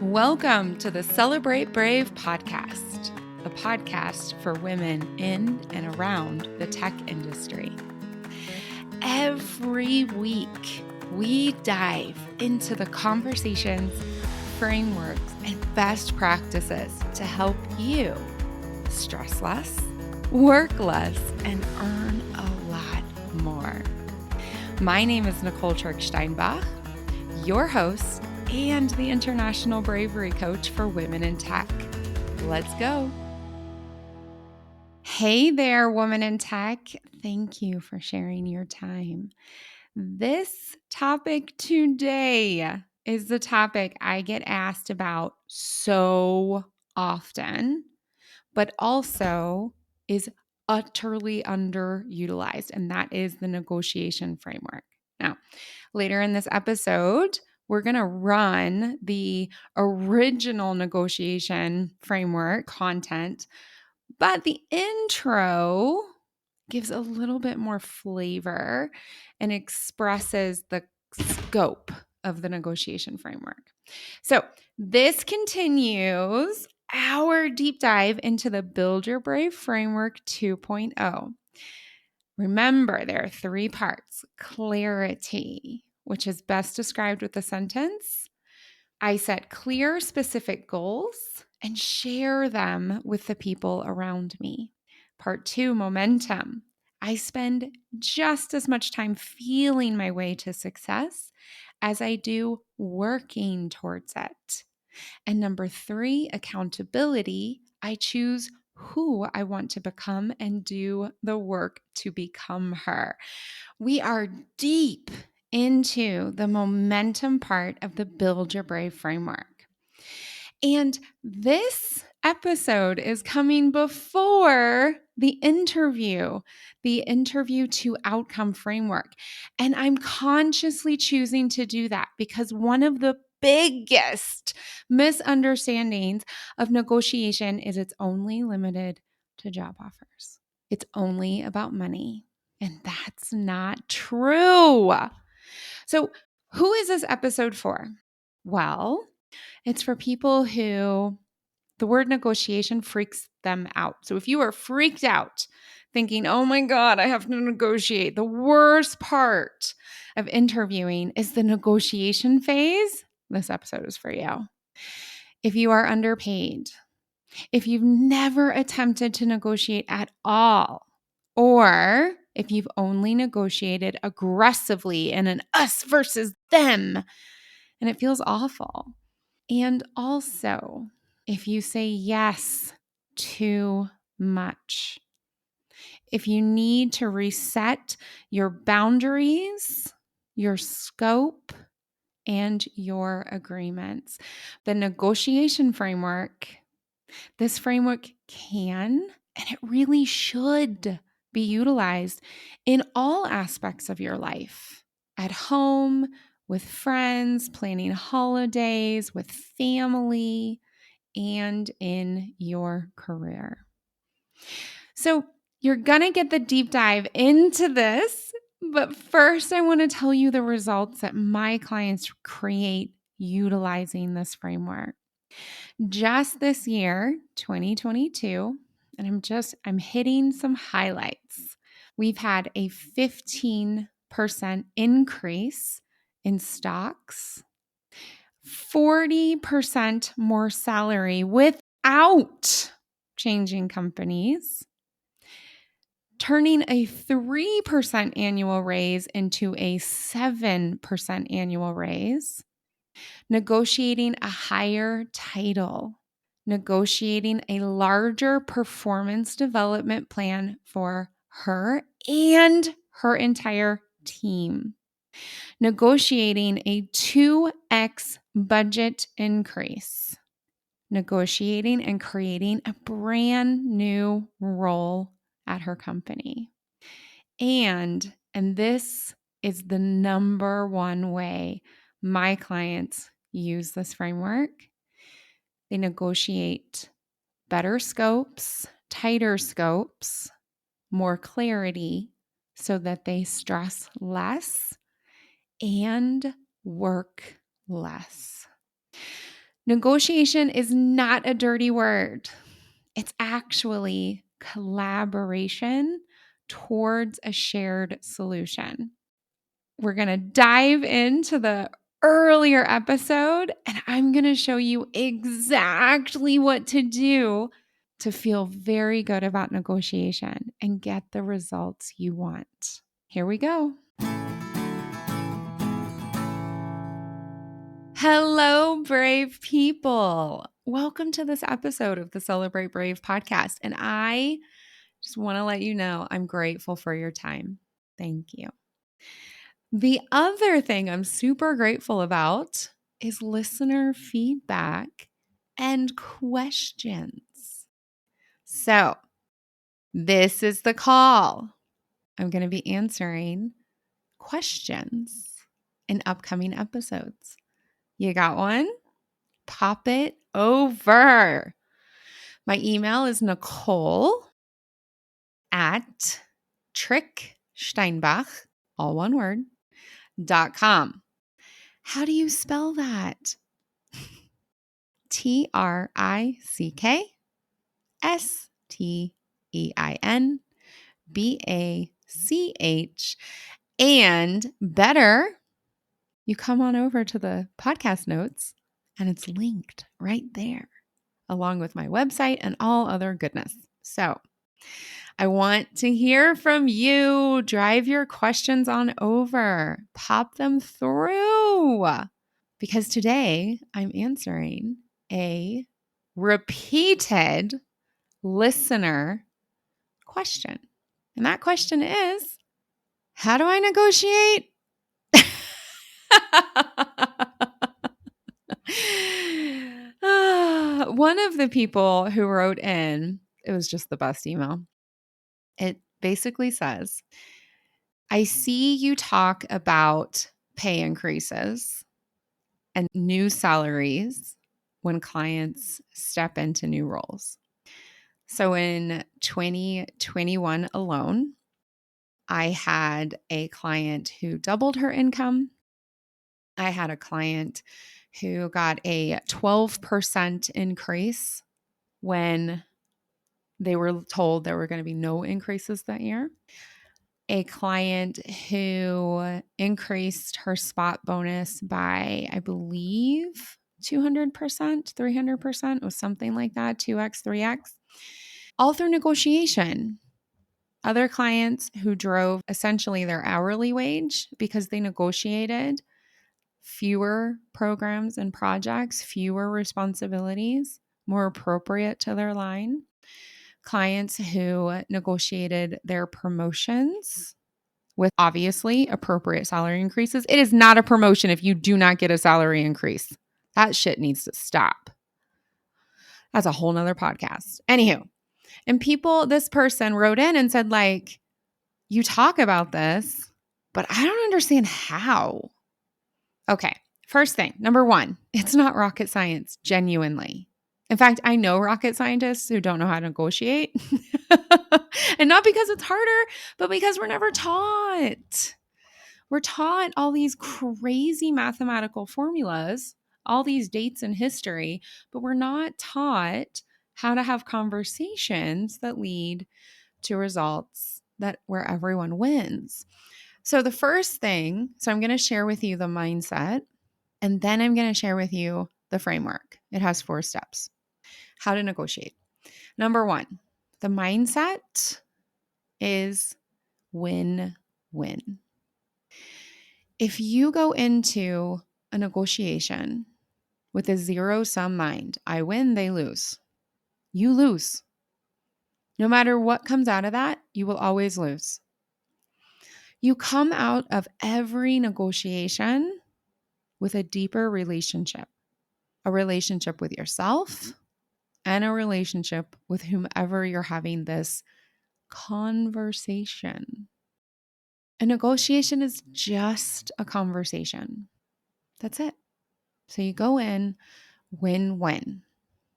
Welcome to the Celebrate Brave podcast, a podcast for women in and around the tech industry. Every week, we dive into the conversations, frameworks, and best practices to help you stress less, work less, and earn a lot more. My name is Nicole Steinbach, your host and the International Bravery Coach for Women in Tech. Let's go. Hey there, woman in tech. Thank you for sharing your time. This topic today is the topic I get asked about so often, but also is utterly underutilized, and that is the negotiation framework. Now, later in this episode, we're going to run the original negotiation framework content, but the intro gives a little bit more flavor and expresses the scope of the negotiation framework. So this continues our deep dive into the Build Your Brave Framework 2.0. Remember, there are three parts. Clarity, which is best described with the sentence, I set clear, specific goals and share them with the people around me. Part 2, momentum. I spend just as much time feeling my way to success as I do working towards it. And number 3, accountability. I choose who I want to become and do the work to become her. We are deep into the momentum part of the Build Your Brave framework. And this episode is coming before the interview to outcome framework. And I'm consciously choosing to do that because one of the biggest misunderstandings of negotiation is it's only limited to job offers. It's only about money. And that's not true. So, who is this episode for? Well, it's for people who the word negotiation freaks them out. So if you are freaked out thinking, oh my God, I have to negotiate, the worst part of interviewing is the negotiation phase, this episode is for you. If you are underpaid, if you've never attempted to negotiate at all, or if you've only negotiated aggressively in an us versus them, and it feels awful. And also, if you say yes too much, if you need to reset your boundaries, your scope, and your agreements, the negotiation framework, this framework can, and it really should be utilized in all aspects of your life, at home, with friends, planning holidays, with family, and in your career. So you're going to get the deep dive into this, but first I want to tell you the results that my clients create utilizing this framework. Just this year, 2022, and I'm hitting some highlights. We've had a 15% increase in stocks, 40% more salary without changing companies, turning a 3% annual raise into a 7% annual raise, negotiating a higher title, negotiating a larger performance development plan for her and her entire team, negotiating a 2x budget increase, negotiating and creating a brand new role at her company. And this is the number one way my clients use this framework. They negotiate better scopes, tighter scopes, more clarity so that they stress less and work less. Negotiation is not a dirty word. It's actually collaboration towards a shared solution. We're going to dive into the earlier episode, and I'm going to show you exactly what to do to feel very good about negotiation and get the results you want. Here we go. Hello, brave people. Welcome to this episode of the Celebrate Brave podcast. And I just want to let you know I'm grateful for your time. Thank you. The other thing I'm super grateful about is listener feedback and questions. So, this is the call. I'm going to be answering questions in upcoming episodes. You got one? Pop it over. My email is Nicole at Steinbach, all one word, .com. How do you spell that? TRICKSTEINBACH. And better, you come on over to the podcast notes and it's linked right there, along with my website and all other goodness. So I want to hear from you. Drive your questions on over. Pop them through. Because today I'm answering a repeated listener question. And that question is, how do I negotiate? One of the people who wrote in, it was just the best email. It basically says, I see you talk about pay increases and new salaries when clients step into new roles. So in 2021 alone, I had a client who doubled her income. I had a client who got a 12% increase when they were told there were going to be no increases that year. A client who increased her spot bonus by, I believe, 200%, 300%, was something like that, 2x, 3x, all through negotiation. Other clients who drove essentially their hourly wage because they negotiated fewer programs and projects, fewer responsibilities, more appropriate to their line. Clients who negotiated their promotions with obviously appropriate salary increases. It is not a promotion if you do not get a salary increase. That shit needs to stop. That's a whole nother podcast. Anywho, and this person wrote in and said, like, you talk about this, but I don't understand how. Okay, first thing, number one, it's not rocket science, genuinely. In fact, I know rocket scientists who don't know how to negotiate. And not because it's harder, but because we're never taught. We're taught all these crazy mathematical formulas, all these dates in history, but we're not taught how to have conversations that lead to results where everyone wins. So the first thing, I'm going to share with you the mindset, and then I'm going to share with you the framework. It has 4 steps. How to negotiate. Number 1, the mindset is win-win. If you go into a negotiation with a zero-sum mind, I win, they lose. You lose. No matter what comes out of that, you will always lose. You come out of every negotiation with a deeper relationship, a relationship with yourself and a relationship with whomever you're having this conversation. A negotiation is just a conversation. That's it. So you go in win-win.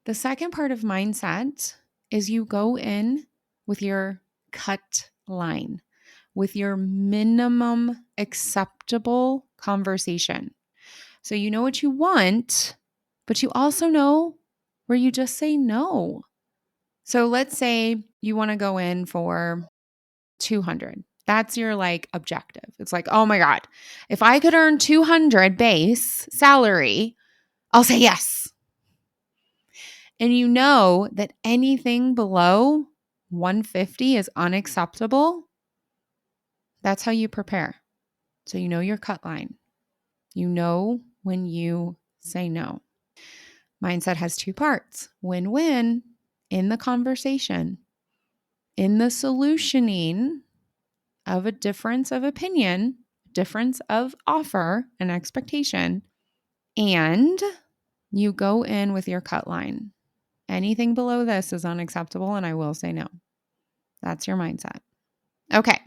The second part of mindset is you go in with your cut line, with your minimum acceptable conversation. So you know what you want, but you also know where you just say no. So let's say you want to go in for 200. That's your like objective. It's like, oh my God, if I could earn 200 base salary, I'll say yes. And you know that anything below 150 is unacceptable. That's how you prepare. So you know your cut line. You know when you say no. Mindset has two parts: win-win in the conversation, in the solutioning of a difference of opinion, difference of offer and expectation, and you go in with your cut line. Anything below this is unacceptable, and I will say no. That's your mindset. Okay.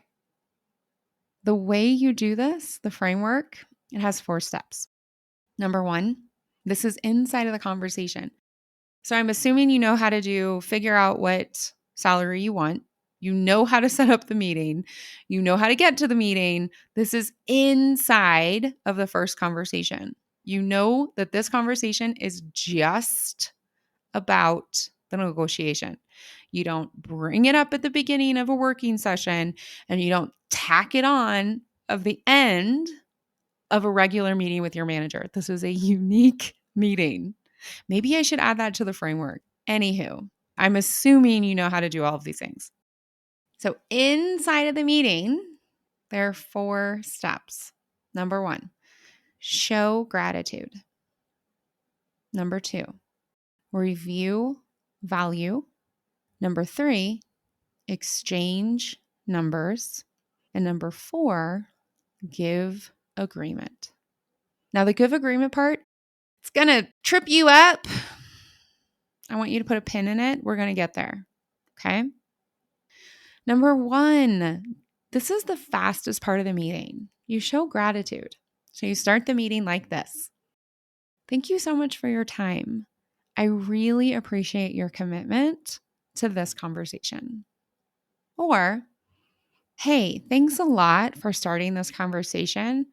The way you do this, the framework, it has 4 steps. Number 1, this is inside of the conversation. So I'm assuming you know how to figure out what salary you want. You know how to set up the meeting. You know how to get to the meeting. This is inside of the first conversation. You know that this conversation is just about the negotiation. You don't bring it up at the beginning of a working session, and you don't tack it on of the end of a regular meeting with your manager. This is a unique meeting. Maybe I should add that to the framework. Anywho, I'm assuming you know how to do all of these things. So inside of the meeting, there are 4 steps. Number 1, show gratitude. Number 2, review value. Number 3, exchange numbers. And number 4, give agreement. Now, the give agreement part, it's going to trip you up. I want you to put a pin in it. We're going to get there. Okay. Number 1, this is the fastest part of the meeting. You show gratitude. So you start the meeting like this. Thank you so much for your time. I really appreciate your commitment to this conversation. Or, hey, thanks a lot for starting this conversation.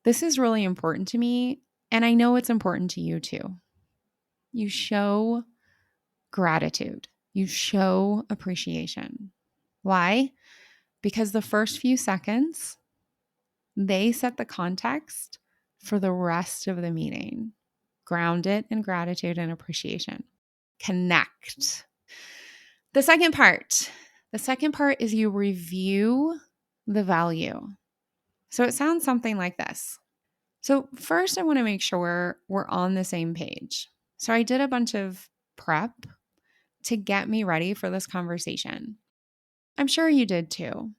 This is really important to me, and I know it's important to you too. You show gratitude. You show appreciation. Why? Because the first few seconds, they set the context for the rest of the meeting. Ground it in gratitude and appreciation. Connect. The second part is you review the value. So it sounds something like this. So first, I want to make sure we're on the same page. So I did a bunch of prep to get me ready for this conversation. I'm sure you did too.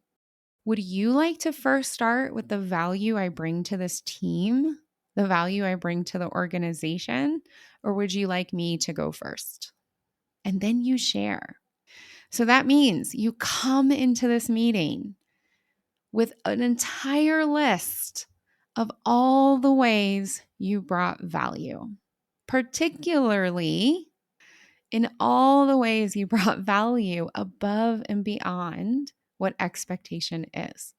Would you like to first start with the value I bring to this team, the value I bring to the organization, or would you like me to go first? And then you share. So that means you come into this meeting with an entire list of all the ways you brought value, particularly in all the ways you brought value above and beyond what expectation is.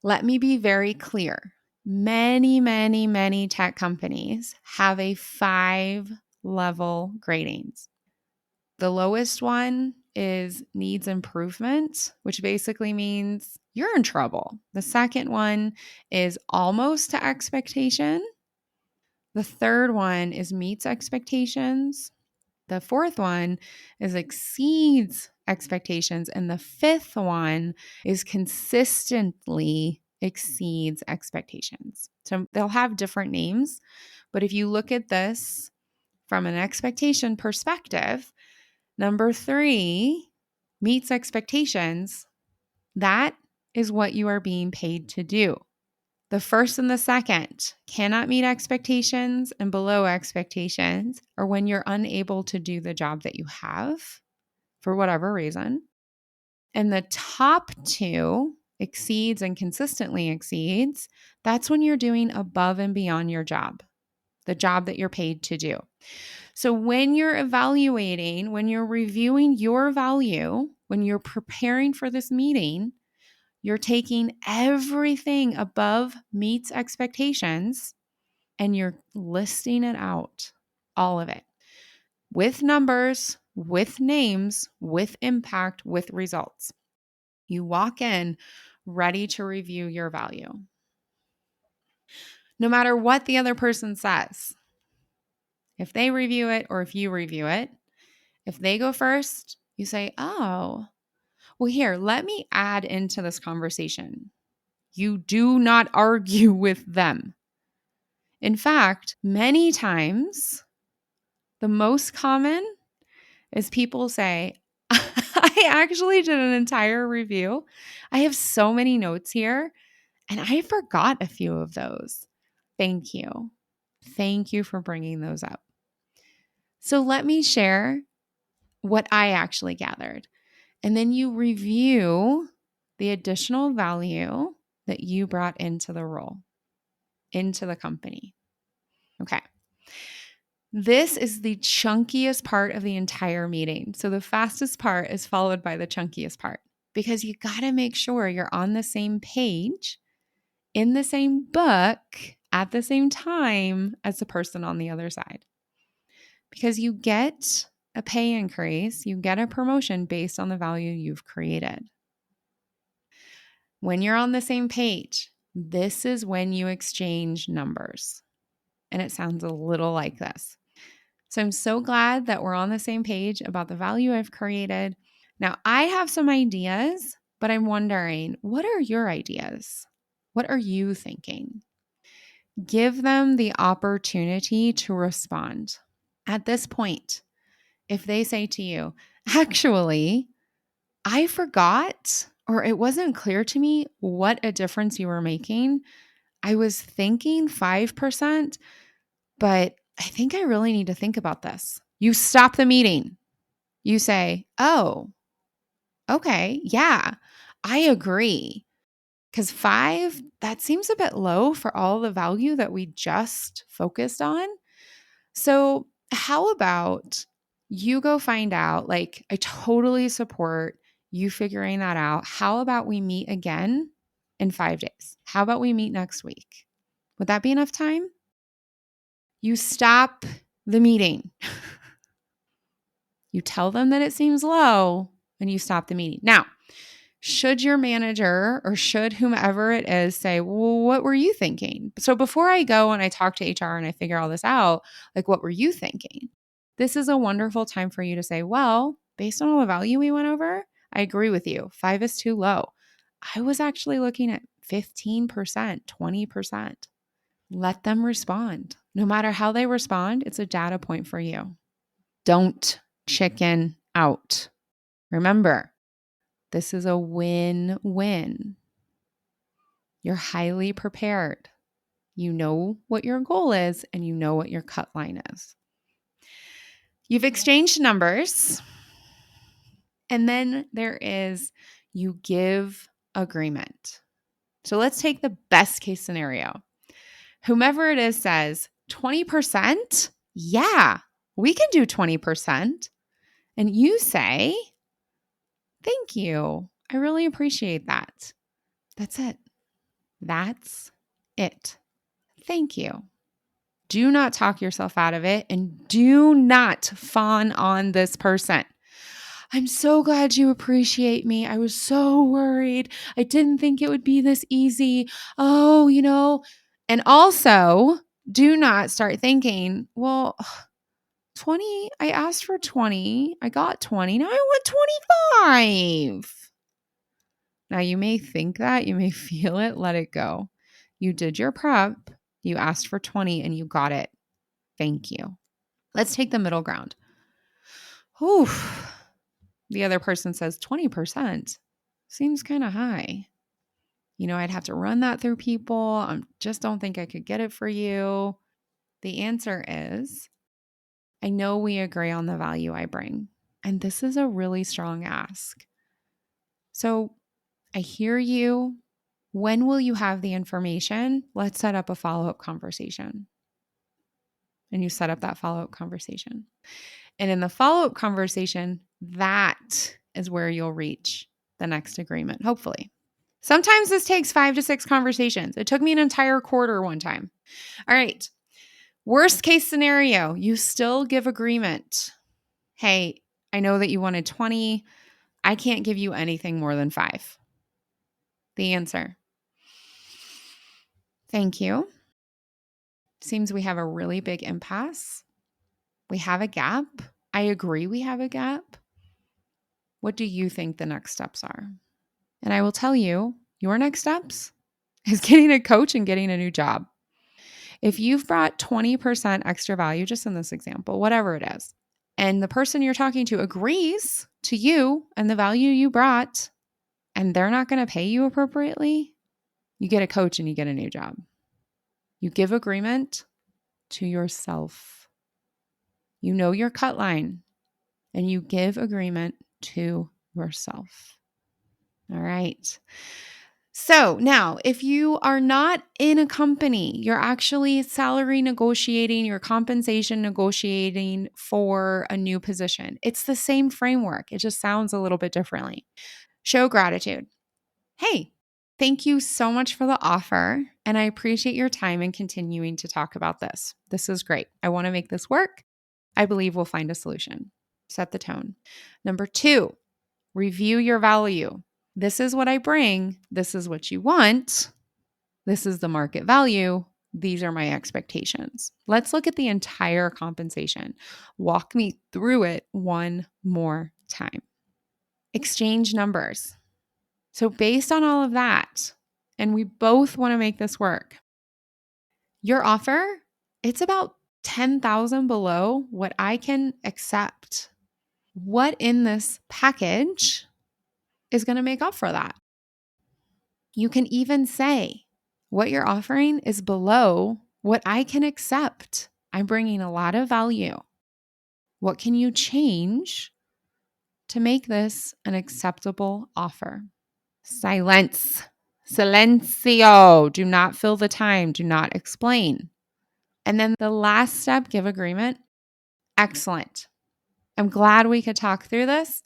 Let me be very clear. Many tech companies have a 5-level gradings. The lowest one is needs improvement, which basically means you're in trouble. The second one is almost to expectation. The third one is meets expectations. The fourth one is exceeds expectations. And the fifth one is consistently exceeds expectations. So they'll have different names. But if you look at this from an expectation perspective, number 3 meets expectations. That is what you are being paid to do. The first and the second cannot meet expectations and below expectations, or when you're unable to do the job that you have for whatever reason. And the top 2 exceeds and consistently exceeds. That's when you're doing above and beyond your job, the job that you're paid to do. So when you're evaluating, when you're reviewing your value, when you're preparing for this meeting, you're taking everything above meets expectations and you're listing it out, all of it with numbers, with names, with impact, with results. You walk in ready to review your value. No matter what the other person says, if they review it or if you review it, if they go first, you say, oh, well, here, let me add into this conversation. You do not argue with them. In fact, many times, the most common is people say, I actually did an entire review. I have so many notes here, and I forgot a few of those. Thank you. Thank you for bringing those up. So let me share what I actually gathered. And then you review the additional value that you brought into the role, into the company. Okay. This is the chunkiest part of the entire meeting. So the fastest part is followed by the chunkiest part because you got to make sure you're on the same page, in the same book, at the same time as the person on the other side. Because you get a pay increase, you get a promotion based on the value you've created. When you're on the same page, this is when you exchange numbers. And it sounds a little like this. So I'm so glad that we're on the same page about the value I've created. Now, I have some ideas, but I'm wondering, what are your ideas? What are you thinking? Give them the opportunity to respond. At this point, if they say to you, actually, I forgot, or it wasn't clear to me what a difference you were making. I was thinking 5%, but I think I really need to think about this. You stop the meeting. You say, oh, okay, yeah, I agree. Because 5, that seems a bit low for all the value that we just focused on. So how about you go find out? Like, I totally support you figuring that out. How about we meet again in 5 days? How about we meet next week? Would that be enough time? You stop the meeting. You tell them that it seems low and you stop the meeting. Now, should your manager or should whomever it is say, well, what were you thinking? So before I go and I talk to HR and I figure all this out, like, what were you thinking? This is a wonderful time for you to say, well, based on all the value we went over, I agree with you. 5 is too low. I was actually looking at 15%, 20%. Let them respond. No matter how they respond, it's a data point for you. Don't chicken out. Remember, this is a win-win. You're highly prepared. You know what your goal is and you know what your cut line is. You've exchanged numbers. And then there is you give agreement. So let's take the best case scenario. Whomever it is says 20%. Yeah, we can do 20%. And you say, thank you. I really appreciate that. That's it. That's it. Thank you. Do not talk yourself out of it and do not fawn on this person. I'm so glad you appreciate me. I was so worried. I didn't think it would be this easy. Oh, and also do not start thinking, well, 20, I asked for 20. I got 20. Now I want 25. Now you may think that, you may feel it, let it go. You did your prep, you asked for 20 and you got it. Thank you. Let's take the middle ground. Whew. The other person says 20% seems kind of high. I'd have to run that through people. I just don't think I could get it for you. The answer is, I know we agree on the value I bring. And this is a really strong ask. So I hear you. When will you have the information? Let's set up a follow-up conversation. And you set up that follow-up conversation. And in the follow-up conversation, that is where you'll reach the next agreement, hopefully. Sometimes this takes 5 to 6 conversations. It took me an entire quarter one time. All right. Worst case scenario, you still give agreement. Hey, I know that you wanted 20. I can't give you anything more than 5. The answer. Thank you. Seems we have a really big impasse. We have a gap. I agree we have a gap. What do you think the next steps are? And I will tell you, your next steps is getting a coach and getting a new job. If you've brought 20% extra value, just in this example, whatever it is, and the person you're talking to agrees to you and the value you brought, and they're not going to pay you appropriately, you get a coach and you get a new job. You give agreement to yourself. You know your cut line, and you give agreement to yourself. All right. So now, if you are not in a company, you're actually salary negotiating, you're compensation negotiating for a new position. It's the same framework. It just sounds a little bit differently. Show gratitude. Hey, thank you so much for the offer, and I appreciate your time and continuing to talk about this. This is great. I want to make this work. I believe we'll find a solution. Set the tone. Number 2, review your value. This is what I bring. This is what you want. This is the market value. These are my expectations. Let's look at the entire compensation. Walk me through it one more time. Exchange numbers. So based on all of that, and we both want to make this work, your offer, it's about 10,000 below what I can accept. What in this package is going to make up for that? You can even say what you're offering is below what I can accept. I'm bringing a lot of value. What can you change to make this an acceptable offer? Silence. Silencio. Do not fill the time. Do not explain. And then the last step, give agreement. Excellent. I'm glad we could talk through this.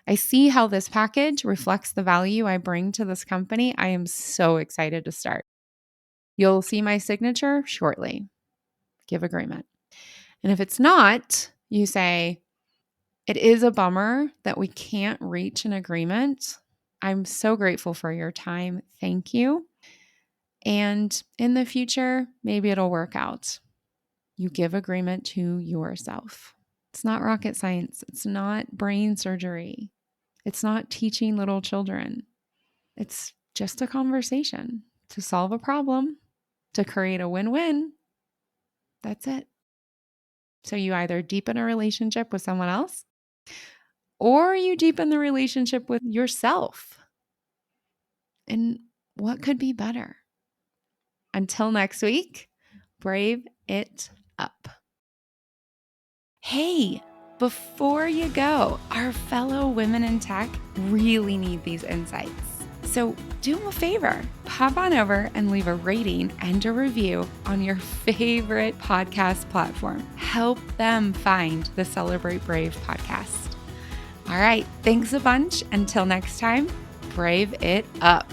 I see how this package reflects the value I bring to this company. I am so excited to start. You'll see my signature shortly. Give agreement. And if it's not, you say, it is a bummer that we can't reach an agreement. I'm so grateful for your time. Thank you. And in the future, maybe it'll work out. You give agreement to yourself. It's not rocket science. It's not brain surgery. It's not teaching little children. It's just a conversation to solve a problem, to create a win-win. That's it. So you either deepen a relationship with someone else or you deepen the relationship with yourself. And what could be better? Until next week, brave it up. Hey, before you go, our fellow women in tech really need these insights. So do them a favor, pop on over and leave a rating and a review on your favorite podcast platform. Help them find the Celebrate Brave podcast. All right, thanks a bunch. Until next time, brave it up.